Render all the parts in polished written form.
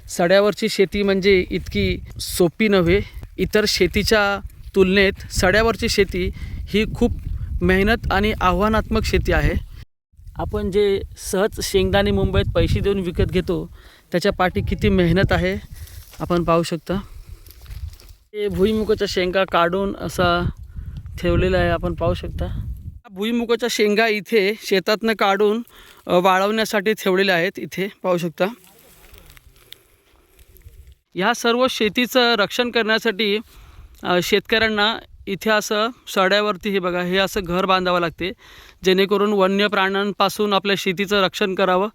सड्यावरची शेती म्हणजे इतकी सोपी नव्हे. इतर शेतीच्या तुलनेत सड्यावरची शेती ही खूप मेहनत आणि आव्हानात्मक शेती आहे. आपण जे सहज शेंगदाणे मुंबईत पैसे देऊन विकत घेतो त्याच्या पाठी किती मेहनत आहे आपण पाहू शकता. हे भुईमुगाच्या शेंगा काढून असा ठेवलेला आहे, आपण पाहू शकता. भुईमुगाच्या शेंगा इथे शेतातनं काढून वाळवण्यासाठी ठेवलेल्या आहेत, इथे पाहू शकता. ह्या सर्व शेतीचं रक्षण करण्यासाठी शेतकऱ्यांना इथे असं सड्यावरती हे बघा, हे असं घर बांधावं लागते जेणेकरून वन्य प्राण्यांपासून आपल्या शेतीचं रक्षण करावं.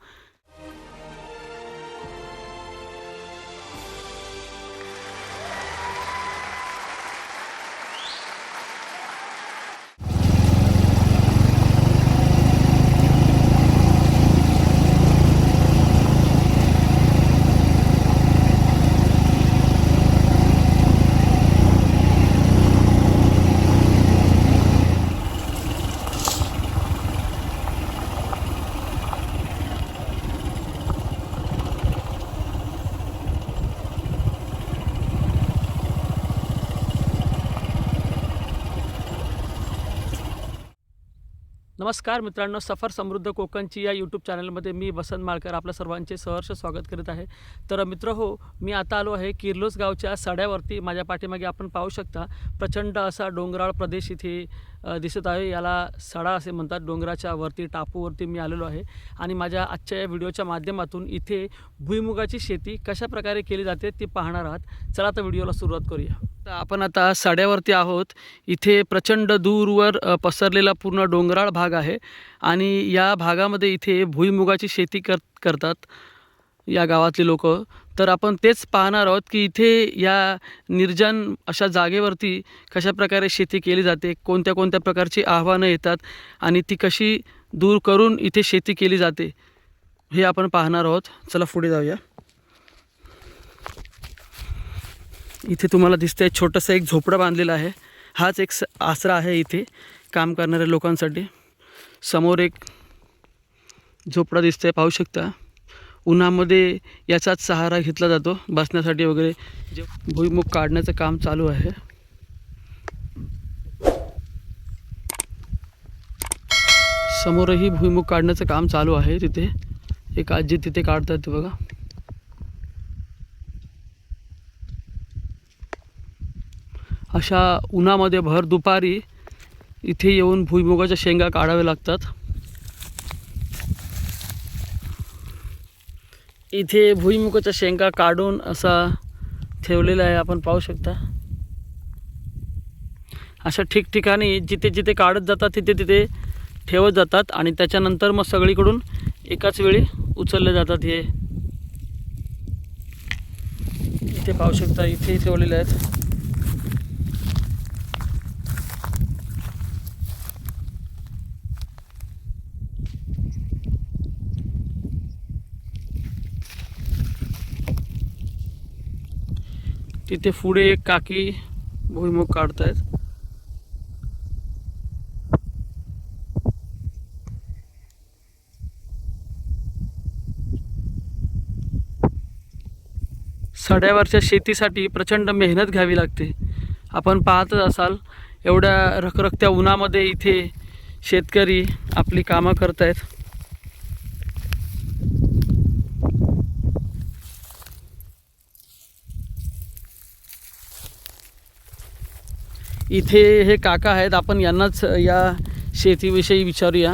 नमस्कार मित्रांनो, सफर समृद्ध कोकणची या यूट्यूब चॅनलमध्ये मी वसंत माळकर आपल्या सर्वांचे सहर्ष स्वागत करीत आहे. तर मित्र हो, मी आता आलो आहे किर्लोस गावच्या सड्यावरती. माझ्या पाठीमागे आपण पाहू शकता प्रचंड असा डोंगराळ प्रदेश इथे दिसत आहे. याला सडा असे म्हणतात. डोंगराच्या वरती टापूवरती मी आलेलो आहे आणि माझ्या आजच्या या व्हिडिओच्या माध्यमातून इथे भुईमुगाची शेती कशा प्रकारे केली जाते ती पाहणार आहात. चला तर व्हिडिओला सुरुवात करूया. आपण आता सड्यावरती आहोत. इथे प्रचंड दूरवर पसरलेला पूर्ण डोंगराळ भाग आहे आणि या भागामध्ये इथे भुईमुगाची शेती करतात या गावातले लोक. तर आपण तेच पाहणार आहोत की इथे या निर्जन अशा जागेवरती कशा प्रकारे शेती केली जाते, कोणत्या कोणत्या प्रकारची आव्हानं येतात आणि ती कशी दूर करून इथे शेती केली जाते हे आपण पाहणार आहोत. चला पुढे जाऊया. इथे तुम्हाला दिसतंय छोटंसं एक झोपडं बांधलेलं आहे. हाच एक आसरा आहे इथे काम करणाऱ्या लोकांसाठी. समोर एक झोपडा दिसतंय, पाहू शकता. उन्हामध्ये याचाच सहारा घेतला जातो बसण्यासाठी वगैरे. जे भुईमुग काढण्याचं काम चालू आहे. समोरही भुईमुग काढण्याचं काम चालू आहे. तिथे एक आजी तिथे काढतात बघा. अशा उन्हामध्ये भर दुपारी इथे येऊन भुईमुगाच्या शेंगा काढाव्या लागतात. इथे भुईमुगाच्या शेंगा काढून असा ठेवलेला आहे, आपण पाहू शकता. अशा ठिकठिकाणी जिथे जिथे काढत जातात तिथे तिथे ठेवत जातात आणि त्याच्यानंतर मग सगळीकडून एकाच वेळी उचलले जातात. हे इथे पाहू शकता, इथे ठेवलेले आहेत. तिथे पुढे एक काकी भुईमुग काढतायत. सड्यावरच्या शेतीसाठी प्रचंड मेहनत घ्यावी लागते. आपण पाहतच असाल एवढ्या रखरखत्या उन्हामध्ये इथे शेतकरी आपली कामं करतायत. इथे हे काका आहेत, आपण यांनाच या शेतीविषयी विचारूया.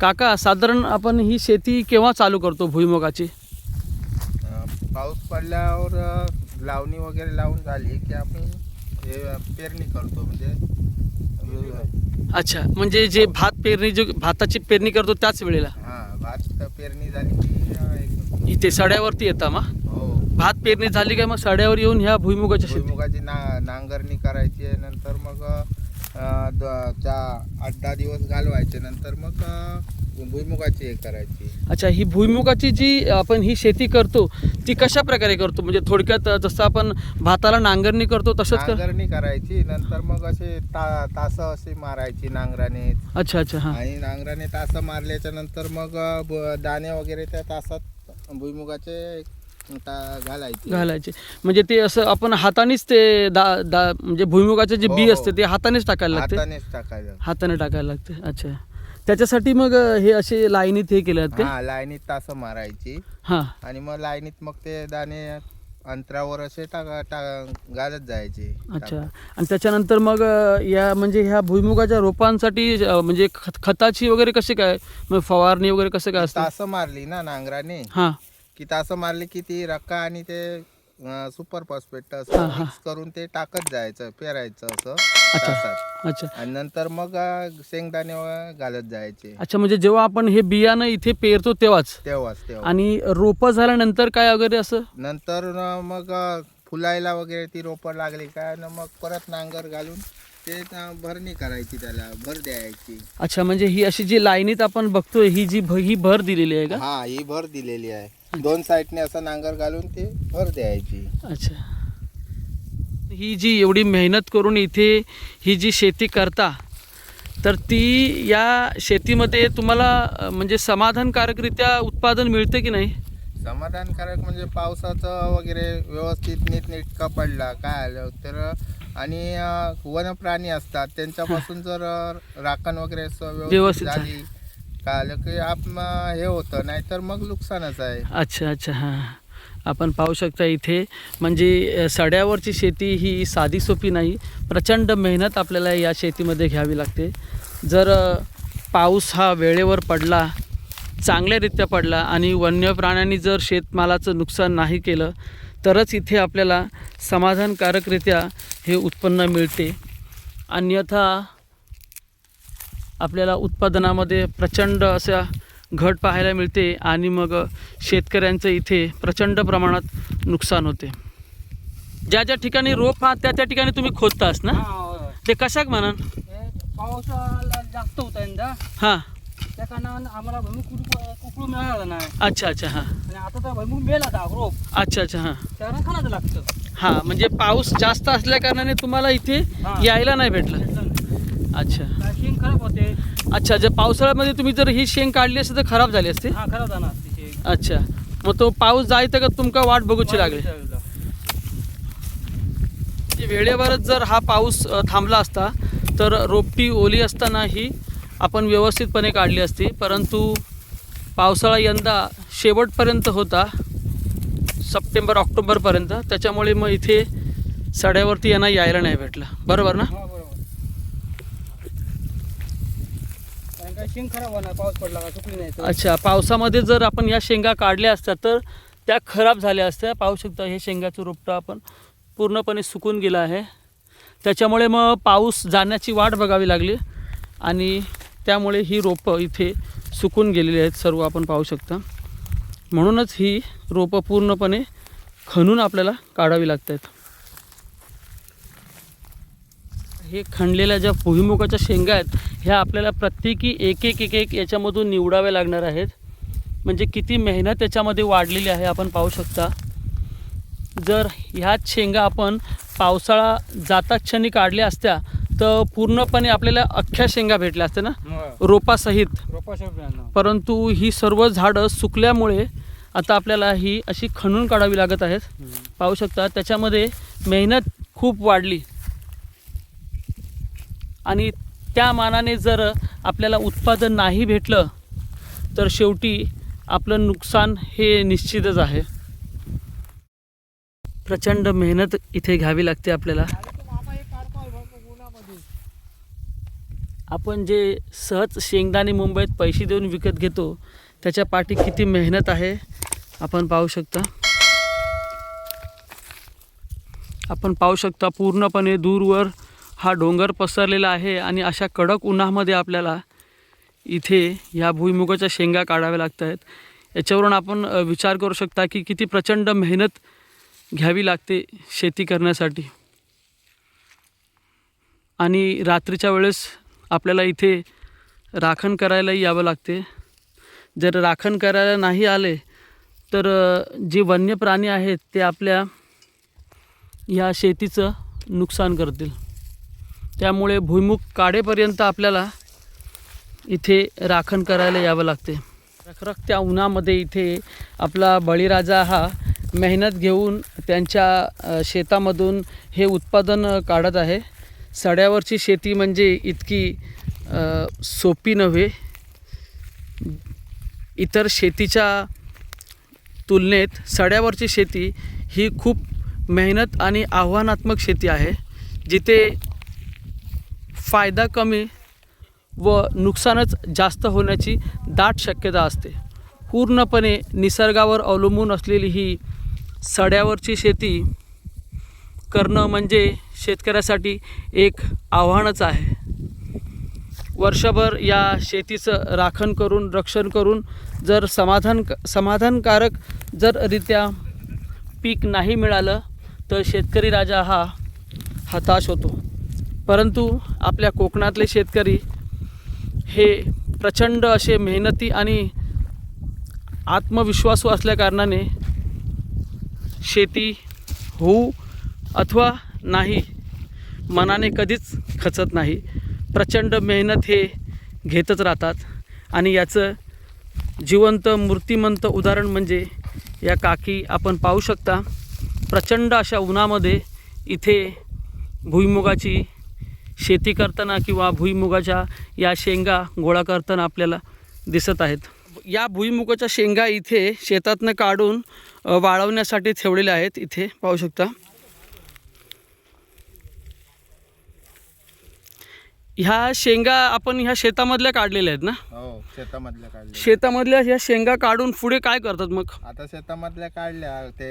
काका, साधारण आपण ही शेती केव्हा चालू करतो भुईमुगाची? पाऊस पडल्यावर लावणी वगैरे लावून झाली की आपण हे पेरणी करतो. म्हणजे अच्छा, म्हणजे जे भात पेरणी, जो भाताची पेरणी करतो त्याच वेळेला? हां, भात पेरणी झाली की इथे सड्यावरती येता मग? हो, भात पेरणी झाली काय मग सड्यावर येऊन ह्या भुईमुगाच्या शेती? भुईमुगाची नांगरणी करायची आहे. नंतर मग 8-10 दिवस घालवायचे. नंतर मग भुईमुगाची हे करायची. अच्छा, ही भुईमुगाची जी आपण ही शेती करतो ती कशा प्रकारे करतो? म्हणजे थोडक्यात जसं आपण भाताला नांगरणी करतो तसंच नांगरणी करायची. नंतर मग असे तास असे मारायची नांगराने. अच्छा अच्छा. हां, आणि नांगराने तास मारल्याच्या नंतर मग दाणे वगैरे त्या तासात भुईमुगाचे घालायची. म्हणजे ते असं आपण हातानेच ते म्हणजे भुईमुगाचे जे बी हो. असते ते हातानेच टाकायला लागते. हाताने टाकायला लागते. अच्छा, त्याच्यासाठी मग हे असे लाईनीत हे केले आहेत हा, लाईनीत तास मारायची. हां, आणि मग लाईनीत मग ते दाणे अंतरावर असे घालत जायचे. अच्छा. आणि त्याच्यानंतर मग या म्हणजे ह्या भुईमुगाच्या रोपांसाठी म्हणजे खताची वगैरे कसे काय, मग फवारणी वगैरे कसं काय असतं? तास मारली ना नांगराने हां, की तास मारली की ती रक्का आणि ते सुपर फॉस्फेट हा, असं हा. मिक्स करून ते टाकत जायचं, पेरायचं असं अच्छा. तासात. अच्छा, आणि नंतर मग शेंगदाणे घालत जायचे. अच्छा. म्हणजे जेव्हा आपण हे बियाणं इथे पेरतो तेव्हाच, तेव्हाच आणि रोपं झाल्यानंतर काय वगैरे असं? नंतर मग फुलायला वगैरे ती रोपं लागली काय ना मग परत नांगर घालून ते भरणी करायची, त्याला भर द्यायची. अच्छा, म्हणजे ही अशी जी लाईनीत आपण बघतोय ही ही भर दिलेली आहे का? हा, ही भर दिलेली आहे. 2 साईडने असं नांगर घालून ते भर द्यायची. अच्छा. ही जी एवढी मेहनत करून इथे ही जी शेती करता, तर ती या शेतीमध्ये तुम्हाला म्हणजे समाधानकारकरित्या उत्पादन मिळते की नाही? समाधानकारक म्हणजे पावसाचं वगैरे व्यवस्थित नीटनेटका पडला काय आलं तर, आणि वनप्राणी असतात त्यांच्यापासून जर राखण वगैरे असं व्यवस्थित झाली काय आलं की हे होतं, नाहीतर मग नुकसानच आहे. अच्छा, अच्छा. हां, आपण पाहू शकता इथे म्हणजे सड्यावरची शेती ही साधी सोपी नाही. प्रचंड मेहनत आपल्याला या शेतीमध्ये घ्यावी लागते. जर पाऊस हा वेळेवर पडला, चांगल्यारीत्या पडला आणि वन्य प्राण्यांनी जर शेतमालाचं नुकसान नाही केलं तरच इथे आपल्याला समाधानकारकरित्या हे उत्पन्न मिळते. अन्यथा आपल्याला उत्पादनामध्ये प्रचंड अशा घट पाहायला मिळते आणि मग शेतकऱ्यांचं इथे प्रचंड प्रमाणात नुकसान होते. ज्या ज्या ठिकाणी रोप हा त्या त्या ठिकाणी तुम्ही खोदतास ना, ते कशाक म्हणा? पाऊस जास्त होता यंदा, हां, त्या कारणानं आम्हाला भुईमुग कुकळू मिळाला नाही. अच्छा, अच्छा. हां, आणि आता तर भुईमुग मेला था रोप, अच्छा, अच्छा. हां, त्याला खाण्याचं लागतं. हां, म्हणजे पाऊस जास्त असल्या कारणाने तुम्हाला इथे हां. यायला नाही भेटलं. अच्छा, शेंग खराब होते. अच्छा. जर पावसाळ्यामध्ये तुम्ही जर ही शेंग काढली असते तर खराब झाली असते. हा, खराब जाणार ती शेंग. अच्छा, मग तो पाऊस जायचं का तुमका वाट बघूची लागली? वेळेवरच जर हा पाऊस थांबला असता तर रोपटी ओली असतानाही आपण व्यवस्थितपणे काढली असती, परंतु पावसाळा यंदा शेवटपर्यंत होता, सप्टेंबर ऑक्टोबरपर्यंत. त्याच्यामुळे मग इथे सड्यावरती यांना यायला नाही भेटलं. बरोबर ना? हा, बरोबर. कारण काय शेंग खराब होणार, पाऊस पडला का सुकली नाही तर. अच्छा, पावसामध्ये जर आपण या शेंगा काढल्या असत्या तर त्या खराब झाल्या असत्या. पाहू शकता हे शेंगाचं रोपटं आपण पूर्णपणे सुकून गेलं आहे. त्याच्यामुळे मग पाऊस जाण्याची वाट बघावी लागली आणि त्यामुळे ही रोपं इथे सुकून गेलेली आहेत सर्व, आपण पाहू शकता. म्हणूनच ही रोपं पूर्णपणे खणून आपल्याला काढावी लागत आहेत. हे खणलेल्या ज्या भुईमुगाच्या शेंगा आहेत ह्या आपल्याला प्रत्येकी एक एक एक एक याच्यामधून निवडाव्या लागणार आहेत. म्हणजे किती मेहनत याच्यामध्ये वाढलेली आहे आपण पाहू शकता. जर ह्याच शेंगा आपण पावसाळा जाताच क्षणी काढल्या असत्या तर पूर्णपणे आपल्याला अख्ख्या शेंगा भेटल्या असत्या ना, रोपासहित. परंतु ही सर्व झाडं सुकल्यामुळे आता आपल्याला ही अशी खणून काढावी लागत आहेत. पाहू शकता त्याच्यामध्ये मेहनत खूप वाढली आणि त्या मानाने जर आपल्याला उत्पादन नाही भेटलं तर शेवटी आपलं नुकसान हे निश्चितच आहे. प्रचंड मेहनत इथे घ्यावी लागते आपल्याला. आपण जे सहज शेंगदाणे मुंबईत पैसे देऊन विकत घेतो त्याच्या पाठी किती मेहनत आहे आपण पाहू शकता. आपण पाहू शकता पूर्णपणे दूरवर हा डोंगर पसरलेला आहे आणि अशा कडक उन्हामध्ये आपल्याला इथे ह्या भुईमुगाच्या शेंगा काढाव्या लागत आहेत. याच्यावरून आपण विचार करू शकता की किती प्रचंड मेहनत घ्यावी लागते शेती करण्यासाठी. आणि रात्रीच्या वेळेस आपल्याला इथे राखण करायलाही यावं लागते. जर राखण करायला नाही आले तर जे वन्य प्राणी आहेत ते आपल्या या शेतीचं नुकसान करतील. त्यामुळे भुईमुग काढेपर्यंत आपल्याला इथे राखण करायला यावं लागते. रखरखत्या उन्हामध्ये इथे आपला बळीराजा हा मेहनत घेऊन त्यांच्या शेतामधून हे उत्पादन काढत आहे. सड्यावरची शेती म्हणजे इतकी सोपी नव्हे. इतर शेतीच्या तुलनेत सड्यावरची शेती ही खूप मेहनत आणि आव्हानात्मक शेती आहे, जिथे फायदा कमी व नुकसानच जास्त होण्याची दाट शक्यता असते. पूर्णपणे निसर्गावर अवलंबून असलेली ही सड्यावरची शेती करणं म्हणजे शेतकऱ्यासाठी एक आव्हानच आहे. वर्षभर या शेतीचं राखण करून रक्षण करून जर समाधानकारक जर रित्या पीक नाही मिळालं तर शेतकरी राजा हा हताश होतो. परंतु आपल्या कोकणातले शेतकरी हे प्रचंड असे मेहनती आणि आत्मविश्वासू असल्याकारणाने शेती होऊ अथवा नाही मनाने कधीच खचत नाही. प्रचंड मेहनत हे घेतच राहतात. आणि याचं जिवंत मूर्तिमंत उदाहरण म्हणजे या काकी आपण पाहू शकता. प्रचंड अशा उन्हामध्ये इथे भुईमुगाची शेती करताना किंवा भुईमुगाच्या या शेंगा गोळा करताना आपल्याला दिसत आहेत. या भुईमुगाच्या शेंगा इथे शेतातनं काढून वाळवण्यासाठी ठेवलेल्या आहेत. इथे पाहू शकता. ह्या शेंगा आपण ह्या शेतामधल्या काढलेल्या आहेत ना? हो, शेतामधल्या काढल्या. शेतामधल्या ह्या शेंगा काढून पुढे काय करतात मग? आता शेतामधल्या काढल्या ते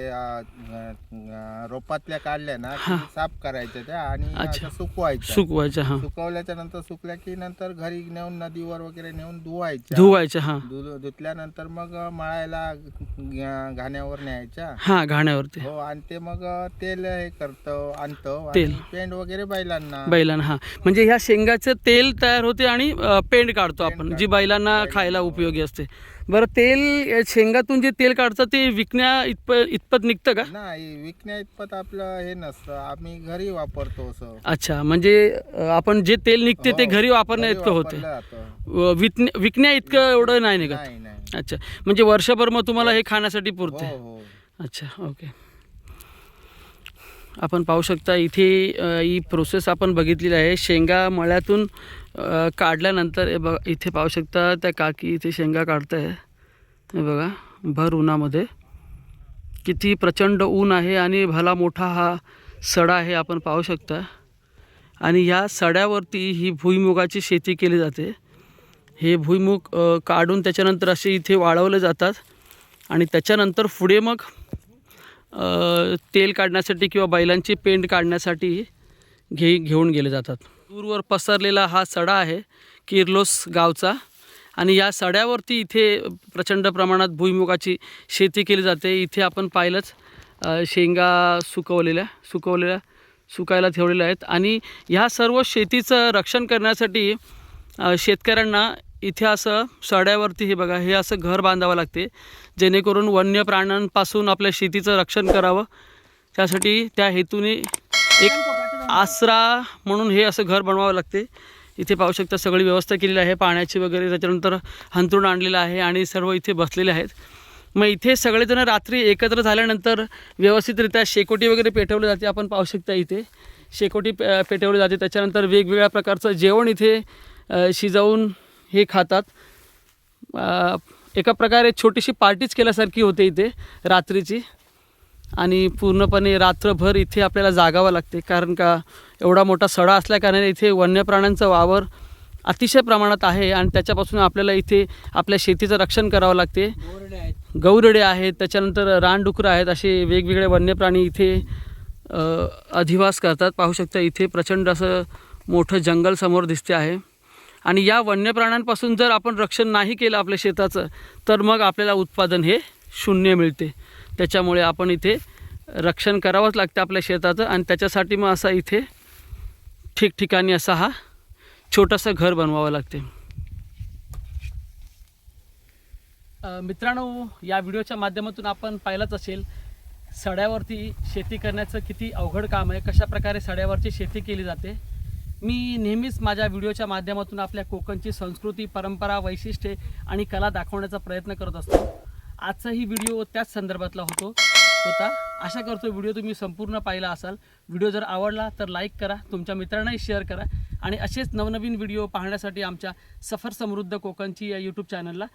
रोपातल्या काढल्या ना की साफ करायच्या त्या आणि अच्छा. अशा सुकवायच्या. सुकवायच्या. हां, सुकवल्याच्या नंतर सुकल्या की नंतर घरी नेऊन नदीवर वगैरे नेऊन धुवायच्या. धुवायच्या. हां धुतल्यानंतर मग मळायला घाण्यावर न्यायच्या. हां, घाण्यावरती. हो, आणि ते मग तेल हे करतं आणतं तेल. आणि पेंड वगैरे बैलांना. हां, म्हणजे ह्या शेंगाचं तेल तयार होते आणि पेंड काढतो आपण, पेंड जी बैलांना खायला उपयोगी असते. बरं, तेल शेंगातून जे तेल काढतं ते विकण्या इतपत निघतं का? नाही, विकण्या इतपत आपलं हे नसतं, आम्ही घरी वापरतो असं. अच्छा, म्हणजे आपण जे तेल निघते ते हो, घरी वापरण्या घरी इतकं होते. वापरलं जातं. विकण्या इतकं एवढं नाही निघत. नाही नाही. अच्छा, म्हणजे वर्षभर मग तुम्हाला हे खाण्यासाठी पुरते. हो हो. अच्छा, ओके. आपण पाहू शकता इथे ही प्रोसेस आपण बघितलेली आहे. शेंगा मळ्यातून काढल्यानंतर हे बघा, इथे पाहू शकता त्या काकी इथे शेंगा काढत आहे. हे बघा, भर उन्हामध्ये किती प्रचंड ऊन आहे आणि भला मोठा हा सडा आहे, आपण पाहू शकता. आणि ह्या सड्यावरती ही भुईमुगाची शेती केली जाते. हे भुईमुग काढून त्याच्यानंतर असे इथे वाळवले जातात आणि त्याच्यानंतर पुढे मग तेल काढण्यासाठी किंवा बैलांची पेंड काढण्यासाठी घेऊन गेले जातात. दूरवर पसरलेला हा सडा आहे किर्लोस गावचा. आणि या सड्यावरती इथे प्रचंड प्रमाणात भुईमुगाची शेती केली जाते. इथे आपण पाहिलंच शेंगा सुकायला ठेवलेल्या आहेत. आणि ह्या सर्व शेतीचं रक्षण करण्यासाठी शेतकऱ्यांना इथे असं सड्यावरती हे बघा, हे असं घर बांधावं लागते, जेणेकरून वन्य प्राण्यांपासून आपल्या शेतीचं रक्षण करावं. त्यासाठी त्या हेतूने एक आसरा म्हणून हे असं घर बनवावं लागते. इथे पाहू शकता सगळी व्यवस्था केलेली आहे, पाण्याची वगैरे. त्याच्यानंतर हंतरुण आणलेलं आहे आणि सर्व इथे बसलेले आहेत. मग इथे सगळेजण रात्री एकत्र झाल्यानंतर व्यवस्थितरित्या शेकोटी वगैरे पेटवली जाते. आपण पाहू शकता इथे शेकोटी पेटवली जाते. त्याच्यानंतर वेगवेगळ्या प्रकारचं जेवण इथे शिजवून हे खातात. एका प्रकारे छोटीशी पार्टीच केल्यासारखी होते इथे रात्रीची. आणि पूर्णपणे रात्रभर इथे आपल्याला जागावं लागते, कारण का एवढा मोठा सडा असल्याकारणाने इथे वन्य प्राण्यांचा वावर अतिशय प्रमाणात आहे आणि त्याच्यापासून आपल्याला इथे आपल्या शेतीचं रक्षण करावं लागते. गौरेडे आहेत, त्याच्यानंतर रानडुकरं आहेत, असे वेगवेगळे वन्य प्राणी इथे अधिवास करतात. पाहू शकता इथे प्रचंड असं मोठं जंगल समोर दिसते आहे. आणि या वन्य प्राण्यांपासून जर आपण रक्षण नाही केलं आपल्या शेताचं, तर मग आपल्याला उत्पादन हे शून्य मिळते. त्याच्यामुळे आपण इथे रक्षण करावंच लागतं आपल्या शेताचं. आणि त्याच्यासाठी मग असा इथे ठिकठिकाणी असा हा छोटंसं घर बनवावं लागते. मित्रांनो, या व्हिडिओच्या माध्यमातून आपण पाहिलंच असेल सड्यावरती शेती करण्याचं किती अवघड काम आहे, कशा प्रकारे सड्यावरची शेती केली जाते. मी नेहमीच माझ्या व्हिडिओच्या माध्यमातून आपल्या कोकणची संस्कृती, परंपरा, वैशिष्ट्ये आणि कला दाखवण्याचा प्रयत्न करत असतो. आजचाही व्हिडिओ त्याच संदर्भातला होतो. होता. आशा करतो व्हिडिओ तुम्ही संपूर्ण पाहिला असाल. व्हिडिओ जर आवडला तर लाईक करा, तुमच्या मित्रांनाही शेअर करा आणि असेच नवनवीन व्हिडिओ पाहण्यासाठी आमच्या सफर समृद्ध कोकणची या यूट्यूब चॅनलला